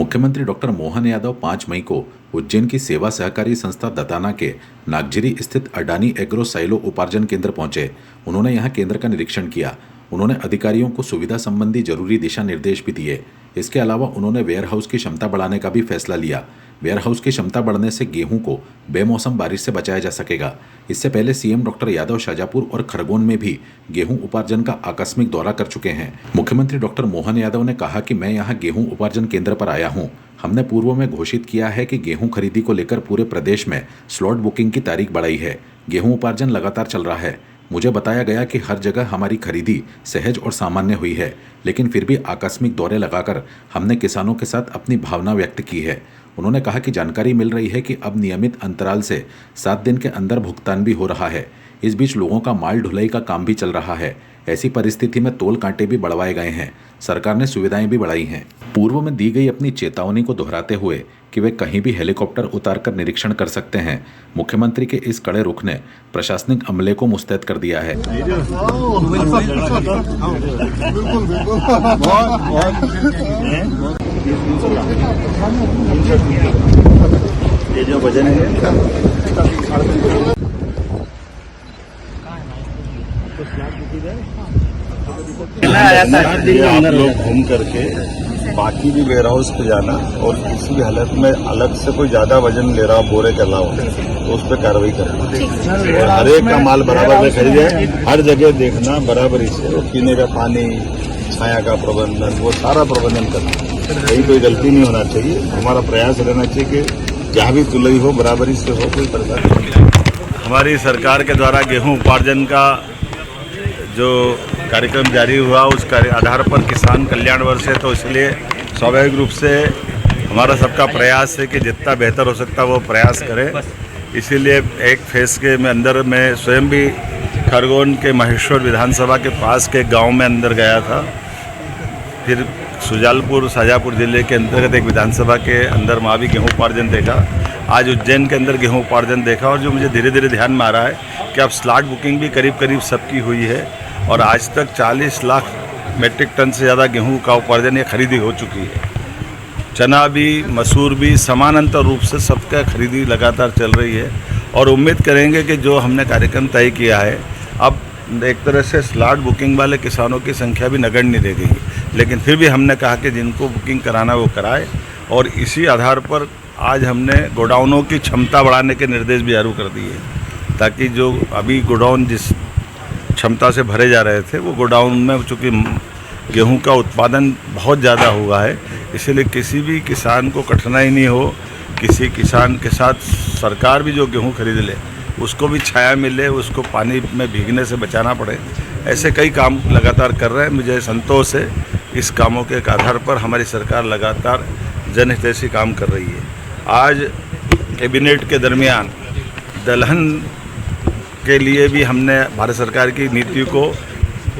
मुख्यमंत्री डॉक्टर मोहन यादव 5 मई को उज्जैन की सेवा सहकारी संस्था दताना के नागझिरी स्थित अडानी एग्रो साइलो उपार्जन केंद्र पहुंचे। उन्होंने यहां केंद्र का निरीक्षण किया। उन्होंने अधिकारियों को सुविधा संबंधी जरूरी दिशा निर्देश भी दिए। इसके अलावा उन्होंने वेयर हाउस की क्षमता बढ़ाने का भी फैसला लिया। वेयर हाउस की क्षमता बढ़ने से गेहूं को बेमौसम बारिश से बचाया जा सकेगा। इससे पहले सीएम डॉक्टर यादव शाजापुर और खरगोन में भी गेहूं उपार्जन का आकस्मिक दौरा कर चुके हैं। मुख्यमंत्री डॉक्टर मोहन यादव ने कहा कि मैं यहां गेहूं उपार्जन केंद्र पर आया हूं। हमने पूर्व में घोषित किया है कि गेहूं खरीदी को लेकर पूरे प्रदेश में स्लॉट बुकिंग की तारीख बढ़ाई है। गेहूं उपार्जन लगातार चल रहा है। मुझे बताया गया कि हर जगह हमारी खरीदी सहज और सामान्य हुई है, लेकिन फिर भी आकस्मिक दौरे लगाकर हमने किसानों के साथ अपनी भावना व्यक्त की है। उन्होंने कहा कि जानकारी मिल रही है कि अब नियमित अंतराल से 7 दिन के अंदर भुगतान भी हो रहा है। इस बीच लोगों का माल ढुलाई का काम भी चल रहा है। ऐसी परिस्थिति में तोल कांटे भी बढ़वाए गए हैं। सरकार ने सुविधाएं भी बढ़ाई हैं। पूर्व में दी गई अपनी चेतावनी को दोहराते हुए कि वे कहीं भी हेलीकॉप्टर उतारकर निरीक्षण कर सकते हैं, मुख्यमंत्री के इस कड़े रुख ने प्रशासनिक अमले को मुस्तैद कर दिया है। ये जो वजन है आप लोग घूम करके बाकी भी वेयर हाउस पे जाना और किसी भी हालत में अलग से कोई ज्यादा वजन ले रहा बोरे के अलावा तो उस पर कार्रवाई करना और हर एक का माल बराबर में खरीदे। हर जगह देखना बराबरी से वो पीने का पानी, छाया का प्रबंधन, वो सारा प्रबंधन करना। कहीं कोई गलती नहीं होना चाहिए। हमारा प्रयास रहना चाहिए कि जहाँ भी तुलई हो बराबरी से हो, कोई परेशानी नहीं। हमारी सरकार के द्वारा गेहूं उपार्जन का जो कार्यक्रम जारी हुआ उस आधार पर किसान कल्याण वर्ष है, तो इसलिए स्वाभाविक रूप से हमारा सबका प्रयास है कि जितना बेहतर हो सकता है वो प्रयास करें। इसीलिए एक फेस के में अंदर मैं स्वयं भी खरगोन के महेश्वर विधानसभा के पास के गांव में अंदर गया था। फिर सुजालपुर शाजापुर जिले के अंतर्गत एक विधानसभा के अंदर वहाँ भी गेहूँ उपार्जन देखा। आज उज्जैन के अंदर गेहूँ उपार्जन देखा और जो मुझे धीरे धीरे ध्यान में आ रहा है कि अब स्लॉट बुकिंग भी करीब करीब सबकी हुई है और आज तक 40 लाख मेट्रिक टन से ज़्यादा गेहूं का उपार्जन या खरीदी हो चुकी है। चना भी, मसूर भी समानांतर रूप से सबका खरीदी लगातार चल रही है और उम्मीद करेंगे कि जो हमने कार्यक्रम तय किया है अब एक तरह से स्लॉट बुकिंग वाले किसानों की संख्या भी नगण्य रह गई, लेकिन फिर भी हमने कहा कि जिनको बुकिंग कराना वो कराए और इसी आधार पर आज हमने गोडाउनों की क्षमता बढ़ाने के निर्देश भी जारी कर दिए ताकि जो अभी गोडाउन जिस क्षमता से भरे जा रहे थे वो गोडाउन में चूँकि गेहूं का उत्पादन बहुत ज़्यादा हुआ है, इसलिए किसी भी किसान को कठिनाई नहीं हो। किसी किसान के साथ सरकार भी जो गेहूं खरीद ले उसको भी छाया मिले, उसको पानी में भीगने से बचाना पड़े। ऐसे कई काम लगातार कर रहे हैं। मुझे संतोष है इस कामों के आधार पर हमारी सरकार लगातार जनहितैषी काम कर रही है। आज कैबिनेट के दरमियान दलहन के लिए भी हमने भारत सरकार की नीति को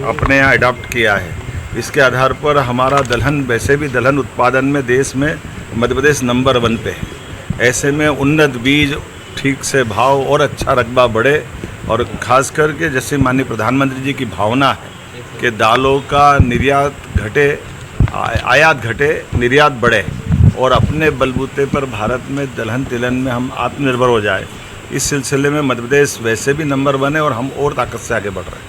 अपने यहाँ अडॉप्ट किया है। इसके आधार पर हमारा दलहन, वैसे भी दलहन उत्पादन में देश में मध्य प्रदेश नंबर 1 पे है। ऐसे में उन्नत बीज, ठीक से भाव और अच्छा रकबा बढ़े और ख़ास करके जैसे माननीय प्रधानमंत्री जी की भावना है कि दालों का निर्यात घटे, आयात घटे, निर्यात बढ़े और अपने बलबूते पर भारत में दलहन तिलहन में हम आत्मनिर्भर हो जाए। इस सिलसिले में मध्य प्रदेश वैसे भी नंबर 1 है और हम और ताकत से आगे बढ़ रहे हैं।